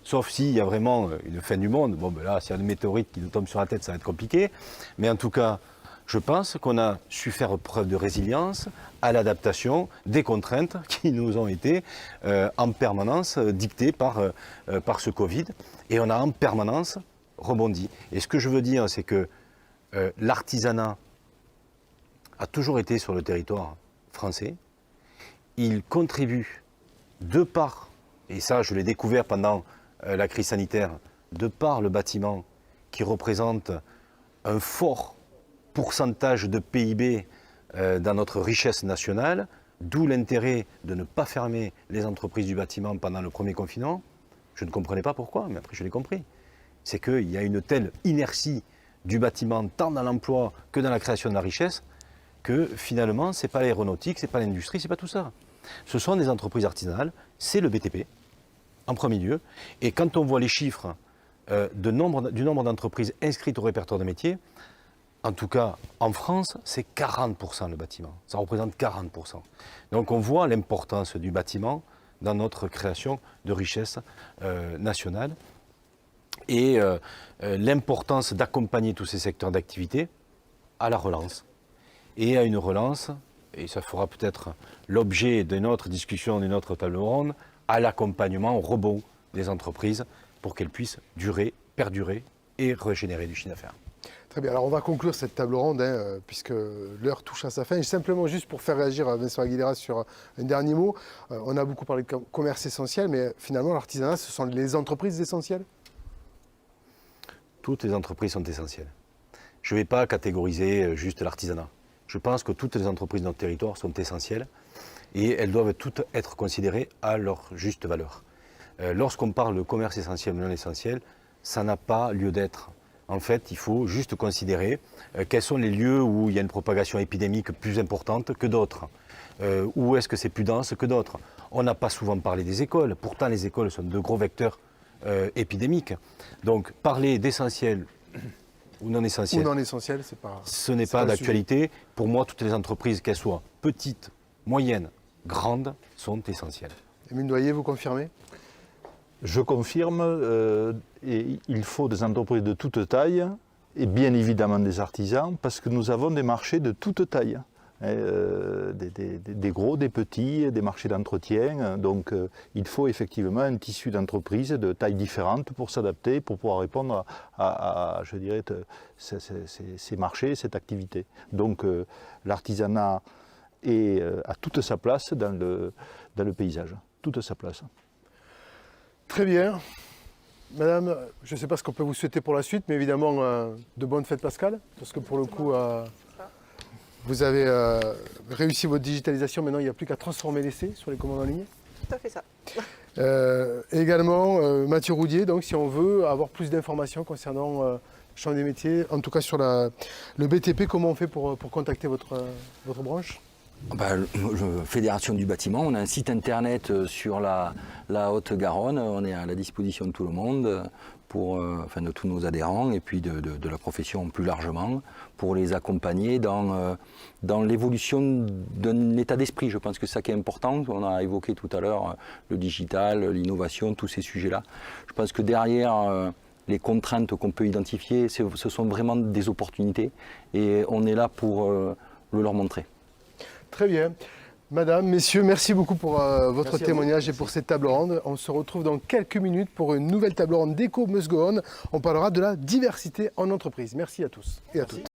sauf s'il y a vraiment une fin du monde. Bon, ben là, s'il y a une météorite qui nous tombe sur la tête, ça va être compliqué. Mais en tout cas, je pense qu'on a su faire preuve de résilience à l'adaptation des contraintes qui nous ont été en permanence dictées par ce Covid. Et on a en permanence rebondi. Et ce que je veux dire, c'est que l'artisanat a toujours été sur le territoire français. Il contribue de par, et ça je l'ai découvert pendant la crise sanitaire, de par le bâtiment qui représente un fort pourcentage de PIB dans notre richesse nationale, D'où l'intérêt de ne pas fermer les entreprises du bâtiment pendant le premier confinement. Je ne comprenais pas pourquoi, mais après je l'ai compris. C'est qu'il y a une telle inertie du bâtiment, tant dans l'emploi que dans la création de la richesse, que finalement, ce n'est pas l'aéronautique, ce n'est pas l'industrie, ce n'est pas tout ça. Ce sont des entreprises artisanales, c'est le BTP, en premier lieu. Et quand on voit les chiffres du nombre d'entreprises inscrites au répertoire de métiers, en tout cas, en France, c'est 40% le bâtiment. Ça représente 40%. Donc on voit l'importance du bâtiment dans notre création de richesse nationale et l'importance d'accompagner tous ces secteurs d'activité à la relance. Et à une relance, et ça fera peut-être l'objet d'une autre discussion, d'une autre table ronde, à l'accompagnement au rebond des entreprises pour qu'elles puissent durer, perdurer et régénérer du chiffre d'affaires. Très bien, alors on va conclure cette table ronde, puisque l'heure touche à sa fin. Et simplement, juste pour faire réagir à Vincent Aguilera sur un dernier mot, on a beaucoup parlé de commerce essentiel, mais finalement, l'artisanat, ce sont les entreprises essentielles? Toutes les entreprises sont essentielles. Je ne vais pas catégoriser juste l'artisanat. Je pense que toutes les entreprises de notre territoire sont essentielles et elles doivent toutes être considérées à leur juste valeur. Lorsqu'on parle de commerce essentiel ou non essentiel, ça n'a pas lieu d'être. En fait, il faut juste considérer quels sont les lieux où il y a une propagation épidémique plus importante que d'autres. Où est-ce que c'est plus dense que d'autres. On n'a pas souvent parlé des écoles. Pourtant, les écoles sont de gros vecteurs épidémiques. Donc, parler d'essentiel ou non essentiel, Ou non essentiel, c'est pas. ce n'est pas d'actualité. Pour moi, toutes les entreprises, qu'elles soient petites, moyennes, grandes, sont essentielles. Émile Doyer, vous confirmez? Je confirme, et il faut des entreprises de toute taille, et bien évidemment des artisans, parce que nous avons des marchés de toute taille. Des gros, des petits, des marchés d'entretien. Donc il faut effectivement un tissu d'entreprises de tailles différentes pour s'adapter, pour pouvoir répondre à je dirais, ces marchés, cette activité. Donc l'artisanat a toute sa place dans le paysage, toute sa place. Très bien. Madame, je ne sais pas ce qu'on peut vous souhaiter pour la suite, mais évidemment, de bonnes fêtes pascales, parce que pour le coup, vous avez réussi votre digitalisation. Maintenant, il n'y a plus qu'à transformer l'essai sur les commandes en ligne. Tout à fait ça. Également, Mathieu Roudier, donc si on veut avoir plus d'informations concernant le champ des métiers, en tout cas sur le BTP, comment on fait pour contacter votre branche? Fédération du bâtiment, on a un site internet sur la Haute-Garonne, on est à la disposition de tout le monde, de tous nos adhérents et puis de la profession plus largement, pour les accompagner dans l'évolution d'un état d'esprit. Je pense que c'est ça qui est important. On a évoqué tout à l'heure le digital, l'innovation, tous ces sujets-là. Je pense que derrière les contraintes qu'on peut identifier, ce sont vraiment des opportunités et on est là pour le leur montrer. Très bien. Madame, messieurs, merci beaucoup pour votre témoignage et pour cette table ronde. On se retrouve dans quelques minutes pour une nouvelle table ronde d'Eco Must Go On. On parlera de la diversité en entreprise. Merci à tous et à toutes.